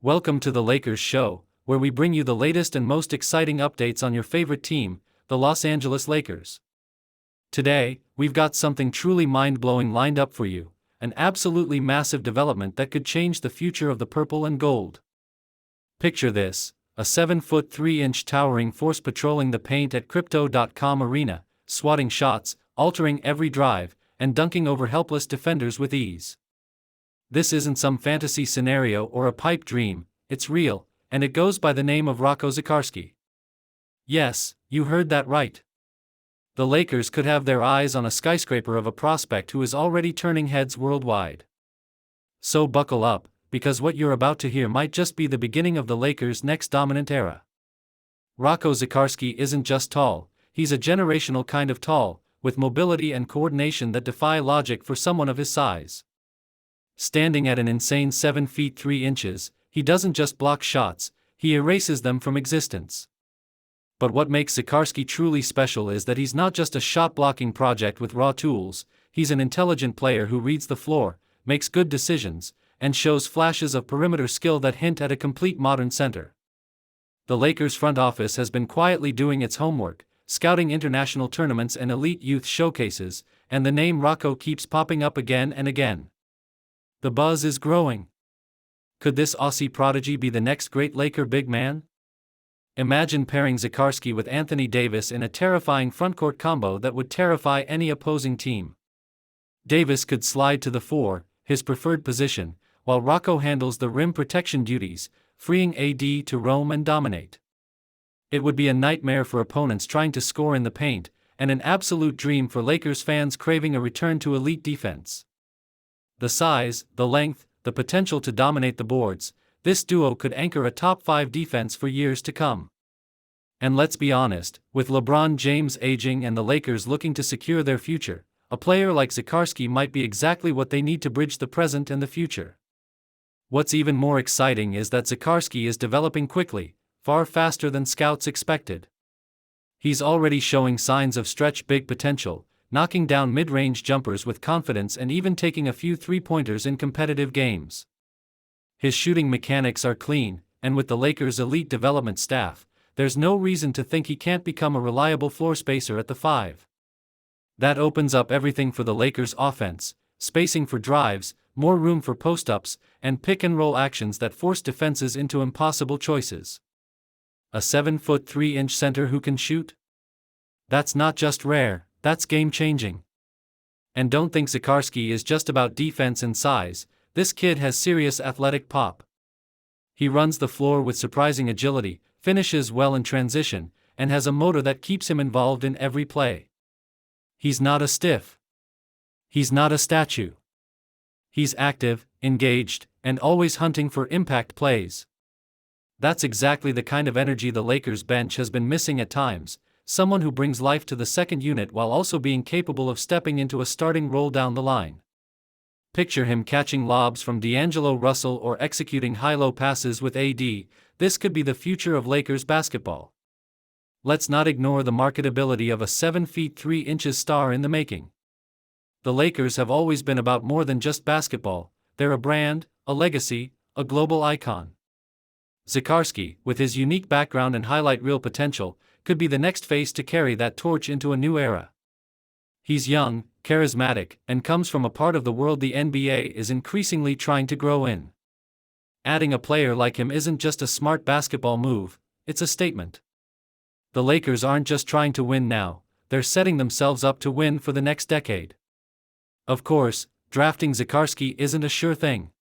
Welcome to the Lakers Show, where we bring you the latest and most exciting updates on your favorite team, the Los Angeles Lakers. Today, we've got something truly mind-blowing lined up for you, an absolutely massive development that could change the future of the purple and gold. Picture this, a 7-foot 3-inch towering force patrolling the paint at Crypto.com Arena, swatting shots, altering every drive, and dunking over helpless defenders with ease. This isn't some fantasy scenario or a pipe dream, it's real, and it goes by the name of Rocco Zikarsky. Yes, you heard that right. The Lakers could have their eyes on a skyscraper of a prospect who is already turning heads worldwide. So buckle up, because what you're about to hear might just be the beginning of the Lakers' next dominant era. Rocco Zikarsky isn't just tall, he's a generational kind of tall, with mobility and coordination that defy logic for someone of his size. Standing at an insane 7 feet 3 inches, he doesn't just block shots, he erases them from existence. But what makes Zikarsky truly special is that he's not just a shot-blocking project with raw tools, he's an intelligent player who reads the floor, makes good decisions, and shows flashes of perimeter skill that hint at a complete modern center. The Lakers front office has been quietly doing its homework, scouting international tournaments and elite youth showcases, and the name Rocco keeps popping up again and again. The buzz is growing. Could this Aussie prodigy be the next great Laker big man? Imagine pairing Zikarsky with Anthony Davis in a terrifying frontcourt combo that would terrify any opposing team. Davis could slide to the 4, his preferred position, while Rocco handles the rim protection duties, freeing AD to roam and dominate. It would be a nightmare for opponents trying to score in the paint, and an absolute dream for Lakers fans craving a return to elite defense. The size, the length, the potential to dominate the boards, this duo could anchor a top-5 defense for years to come. And let's be honest, with LeBron James aging and the Lakers looking to secure their future, a player like Zikarsky might be exactly what they need to bridge the present and the future. What's even more exciting is that Zikarsky is developing quickly, far faster than scouts expected. He's already showing signs of stretch big potential, knocking down mid-range jumpers with confidence and even taking a few three-pointers in competitive games. His shooting mechanics are clean, and with the Lakers' elite development staff, there's no reason to think he can't become a reliable floor spacer at the 5. That opens up everything for the Lakers' offense, spacing for drives, more room for post-ups, and pick-and-roll actions that force defenses into impossible choices. A 7-foot 3-inch center who can shoot? That's not just rare, that's game-changing. And don't think Zikarsky is just about defense and size, this kid has serious athletic pop. He runs the floor with surprising agility, finishes well in transition, and has a motor that keeps him involved in every play. He's not a stiff. He's not a statue. He's active, engaged, and always hunting for impact plays. That's exactly the kind of energy the Lakers bench has been missing at times, someone who brings life to the second unit while also being capable of stepping into a starting role down the line. Picture him catching lobs from D'Angelo Russell or executing high-low passes with AD, this could be the future of Lakers basketball. Let's not ignore the marketability of a 7 feet 3 inches star in the making. The Lakers have always been about more than just basketball, they're a brand, a legacy, a global icon. Zikarsky, with his unique background and highlight reel potential, could be the next face to carry that torch into a new era. He's young, charismatic, and comes from a part of the world the NBA is increasingly trying to grow in. Adding a player like him isn't just a smart basketball move, it's a statement. The Lakers aren't just trying to win now, they're setting themselves up to win for the next decade. Of course, drafting Zikarsky isn't a sure thing.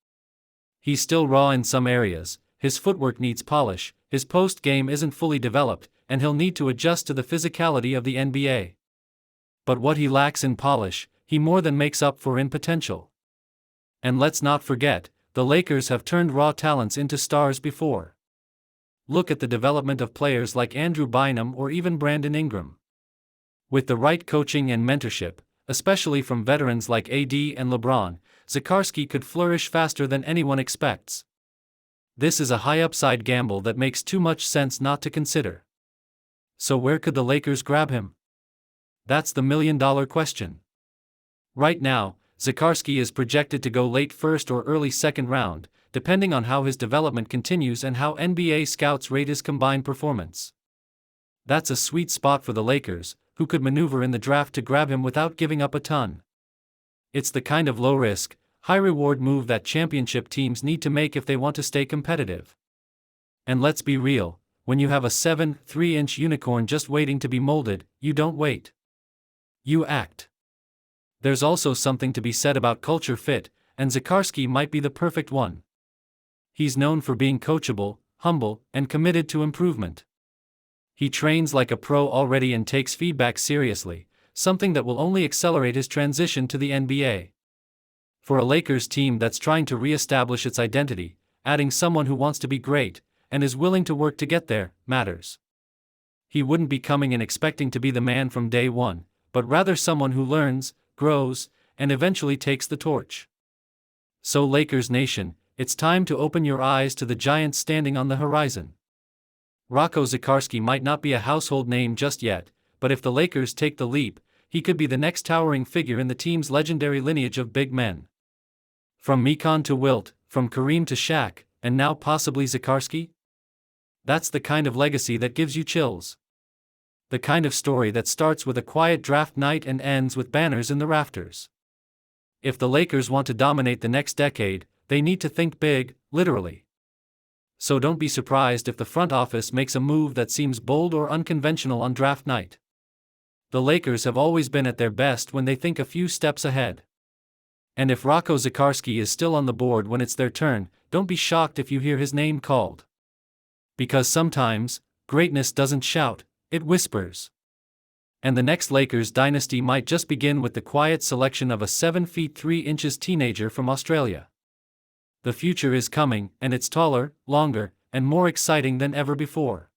He's still raw in some areas, his footwork needs polish, his post game isn't fully developed, and he'll need to adjust to the physicality of the NBA. But what he lacks in polish, he more than makes up for in potential. And let's not forget, the Lakers have turned raw talents into stars before. Look at the development of players like Andrew Bynum or even Brandon Ingram. With the right coaching and mentorship, especially from veterans like AD and LeBron, Zikarsky could flourish faster than anyone expects. This is a high-upside gamble that makes too much sense not to consider. So where could the Lakers grab him? That's the million-dollar question. Right now, Zikarsky is projected to go late first or early second round, depending on how his development continues and how NBA scouts rate his combined performance. That's a sweet spot for the Lakers, who could maneuver in the draft to grab him without giving up a ton. It's the kind of low-risk, high-reward move that championship teams need to make if they want to stay competitive. And let's be real, when you have a 7'3" unicorn just waiting to be molded, you don't wait. You act. There's also something to be said about culture fit, and Zikarsky might be the perfect one. He's known for being coachable, humble, and committed to improvement. He trains like a pro already and takes feedback seriously, something that will only accelerate his transition to the NBA. For a Lakers team that's trying to re-establish its identity, adding someone who wants to be great, and is willing to work to get there, matters. He wouldn't be coming in expecting to be the man from day one, but rather someone who learns, grows, and eventually takes the torch. So Lakers Nation, it's time to open your eyes to the giants standing on the horizon. Rocco Zikarsky might not be a household name just yet, but if the Lakers take the leap, he could be the next towering figure in the team's legendary lineage of big men. From Mekon to Wilt, from Kareem to Shaq, and now possibly Zikarsky? That's the kind of legacy that gives you chills. The kind of story that starts with a quiet draft night and ends with banners in the rafters. If the Lakers want to dominate the next decade, they need to think big, literally. So don't be surprised if the front office makes a move that seems bold or unconventional on draft night. The Lakers have always been at their best when they think a few steps ahead. And if Rocco Zikarsky is still on the board when it's their turn, don't be shocked if you hear his name called. Because sometimes, greatness doesn't shout, it whispers. And the next Lakers dynasty might just begin with the quiet selection of a 7'3" teenager from Australia. The future is coming, and it's taller, longer, and more exciting than ever before.